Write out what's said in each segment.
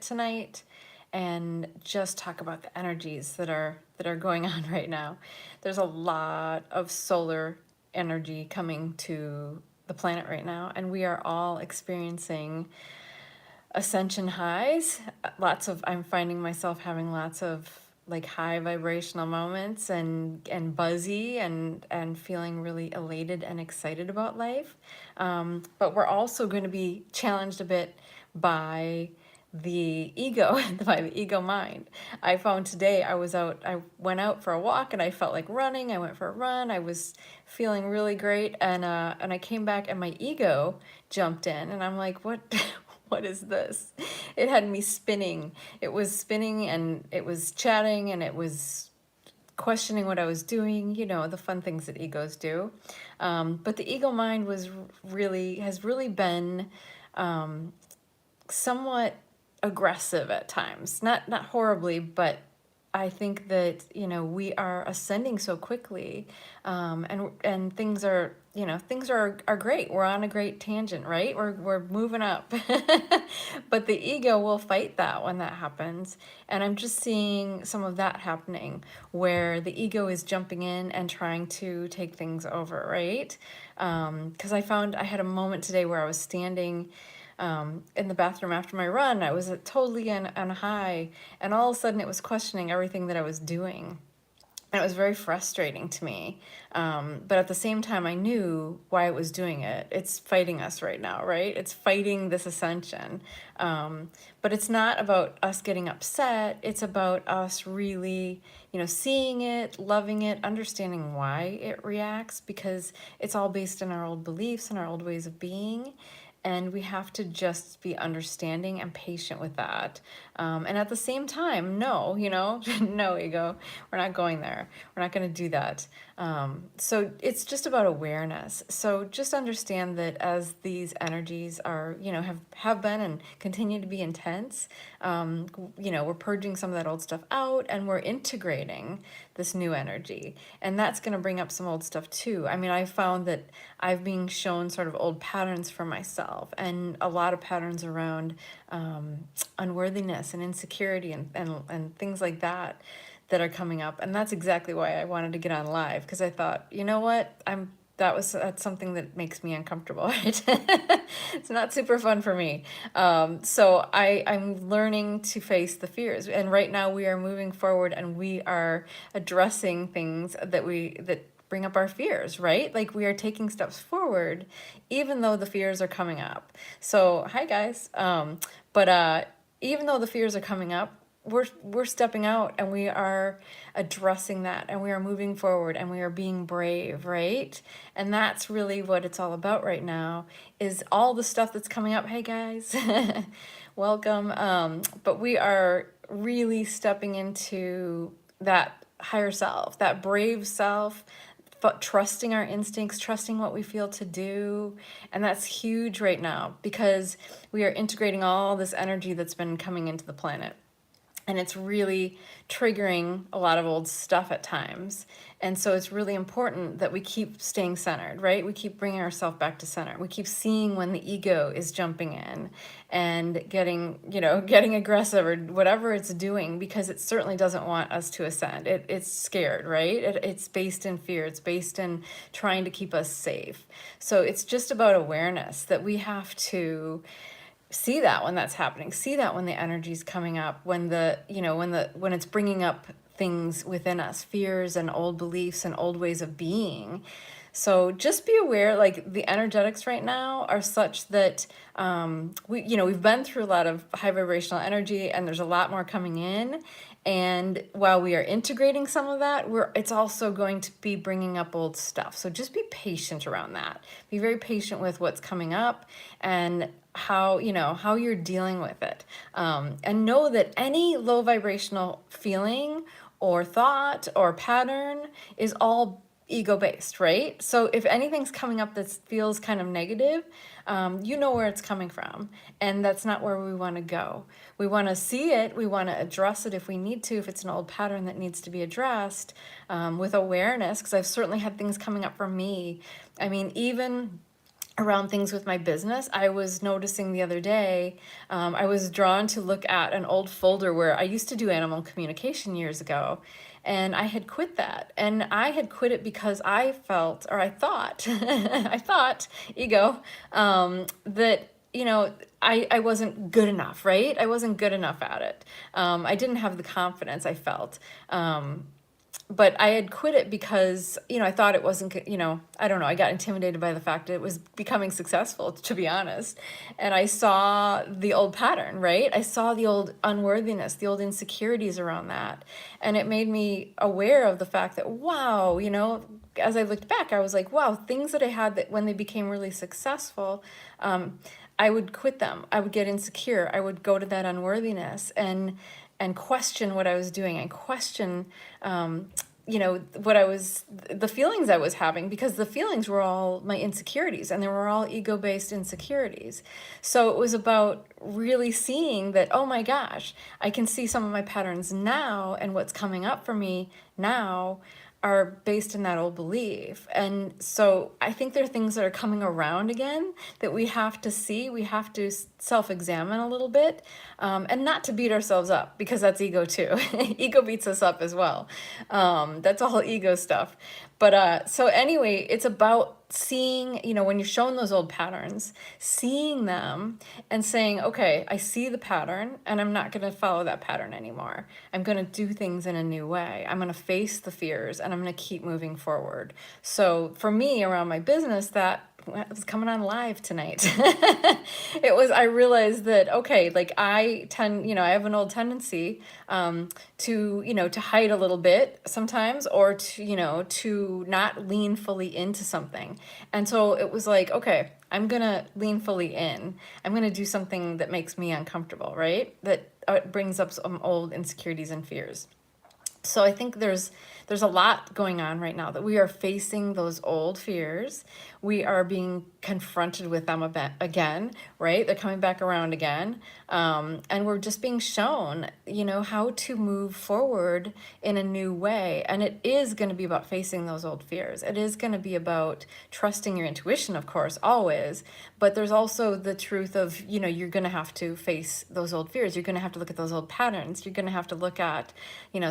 tonight and just talk about the energies that are going on right now. There's a lot of solar energy coming to the planet right now, and we are all experiencing ascension highs. I'm finding myself having lots of like high vibrational moments and buzzy and feeling really elated and excited about life. But we're also going to be challenged a bit by the ego, by the ego mind. I found today I went out for a walk and I felt like running. I went for a run. I was feeling really great, and I came back and my ego jumped in, and I'm like, what? What is this? It had me spinning. It was spinning and it was chatting and it was questioning what I was doing, the fun things that egos do. But the ego mind has really been somewhat aggressive at times. Not horribly, but I think that we are ascending so quickly, and things are great. We're on a great tangent, right? We're moving up, but the ego will fight that when that happens, and I'm just seeing some of that happening where the ego is jumping in and trying to take things over, right? Because I found I had a moment today where I was standing in the bathroom after my run. I was totally on a high, and all of a sudden it was questioning everything that I was doing. And it was very frustrating to me. But at the same time, I knew why it was doing it. It's fighting us right now, right? It's fighting this ascension. But it's not about us getting upset. It's about us really, seeing it, loving it, understanding why it reacts, because it's all based on our old beliefs and our old ways of being. And we have to just be understanding and patient with that. And at the same time, no, no, ego, we're not going there. We're not going to do that. So it's just about awareness. So just understand that as these energies are, have been and continue to be intense, we're purging some of that old stuff out and we're integrating this new energy. And that's going to bring up some old stuff too. I mean, I found that I've been shown sort of old patterns for myself, and a lot of patterns around unworthiness and insecurity and things like that are coming up. And that's exactly why I wanted to get on live, because I thought, you know what, that's something that makes me uncomfortable, right? It's not super fun for me. So I'm learning to face the fears. And right now we are moving forward and we are addressing things that bring up our fears, right? Like we are taking steps forward, even though the fears are coming up. So, hi guys. But even though the fears are coming up, we're stepping out and we are addressing that and we are moving forward and we are being brave, right? And that's really what it's all about right now, is all the stuff that's coming up. Hey guys, welcome. But we are really stepping into that higher self, that brave self, but trusting our instincts, trusting what we feel to do. And that's huge right now because we are integrating all this energy that's been coming into the planet. And it's really triggering a lot of old stuff at times. And so it's really important that we keep staying centered, right? We keep bringing ourselves back to center. We keep seeing when the ego is jumping in and getting aggressive or whatever it's doing, because it certainly doesn't want us to ascend. It's scared, right? It's based in fear. It's based in trying to keep us safe. So it's just about awareness that we have to see that when that's happening, see that when the energy's coming up, when it's bringing up things within us, fears and old beliefs and old ways of being. So just be aware, like the energetics right now are such that we've been through a lot of high vibrational energy and there's a lot more coming in. And while we are integrating some of that, it's also going to be bringing up old stuff. So just be patient around that. Be very patient with what's coming up and how you're dealing with it. And know that any low vibrational feeling or thought or pattern is all ego-based, right? So if anything's coming up that feels kind of negative, you know where it's coming from, and that's not where we want to go. We want to see it, we want to address it if we need to, if it's an old pattern that needs to be addressed, with awareness, because I've certainly had things coming up for me. I mean, even around things with my business. I was noticing the other day, I was drawn to look at an old folder where I used to do animal communication years ago, and I had quit that. And I had quit it because I felt, or I thought, I thought, ego, that, I wasn't good enough, right? I wasn't good enough at it. I didn't have the confidence I felt. But I had quit it because, I thought it wasn't, I don't know, I got intimidated by the fact that it was becoming successful, to be honest. And I saw the old pattern, right? I saw the old unworthiness, the old insecurities around that. And it made me aware of the fact that, wow, as I looked back, I was like, wow, things that I had that when they became really successful, I would quit them. I would get insecure. I would go to that unworthiness and question what I was doing and question, the feelings I was having, because the feelings were all my insecurities and they were all ego-based insecurities. So it was about really seeing that, oh my gosh, I can see some of my patterns now, and what's coming up for me now are based in that old belief. And so I think there are things that are coming around again that we have to see. We have to self-examine a little bit, and not to beat ourselves up, because that's ego too. Ego beats us up as well. That's all ego stuff. But so anyway, it's about seeing, when you're shown those old patterns, seeing them and saying, okay, I see the pattern and I'm not going to follow that pattern anymore. I'm going to do things in a new way. I'm going to face the fears and I'm going to keep moving forward. So for me, around my business, that was coming on live tonight. I realized that, okay, like I have an old tendency to hide a little bit sometimes, or to not lean fully into something. And so it was like, okay, I'm gonna lean fully in. I'm gonna do something that makes me uncomfortable, right? That brings up some old insecurities and fears. So I think there's a lot going on right now, that we are facing those old fears. We are being confronted with them again, right? They're coming back around again. And we're just being shown, how to move forward in a new way. And it is going to be about facing those old fears. It is going to be about trusting your intuition, of course, always. But there's also the truth of, you're going to have to face those old fears. You're going to have to look at those old patterns. You're going to have to look at,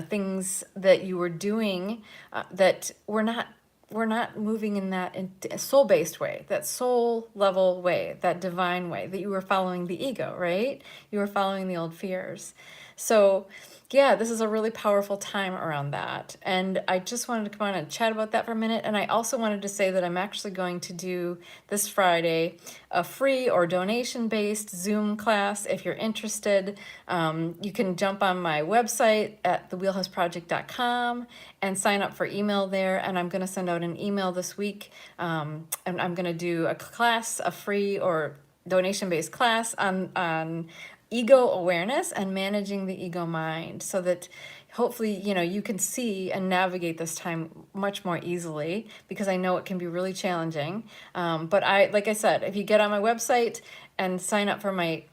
things that you were doing that we're not moving in that soul-based way, that soul level way, that divine way, that you were following the ego, right? You were following the old fears. So yeah, this is a really powerful time around that. And I just wanted to come on and chat about that for a minute. And I also wanted to say that I'm actually going to do this Friday a free or donation-based Zoom class. If you're interested, you can jump on my website at thewheelhouseproject.com and sign up for email there. And I'm going to send out an email this week. And I'm going to do a class, a free or donation-based class on ego awareness and managing the ego mind, so that hopefully you can see and navigate this time much more easily, because I know it can be really challenging. But like I said, if you get on my website and sign up for my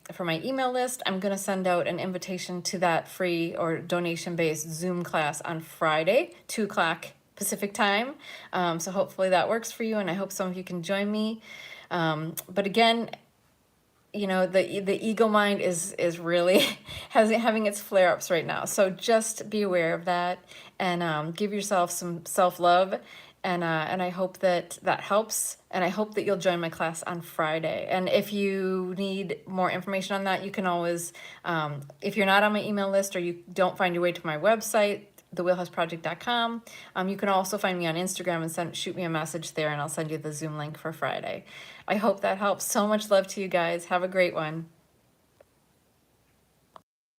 email list, I'm going to send out an invitation to that free or donation-based Zoom class on Friday, 2 o'clock Pacific time. So hopefully that works for you, and I hope some of you can join me. But again, the ego mind is really having its flare-ups right now. So just be aware of that, and give yourself some self-love, and I hope that helps, and I hope that you'll join my class on Friday. And if you need more information on that, you can always, if you're not on my email list, or you don't find your way to my website, thewheelhouseproject.com. You can also find me on Instagram and shoot me a message there, and I'll send you the Zoom link for Friday. I hope that helps. So much love to you guys. Have a great one.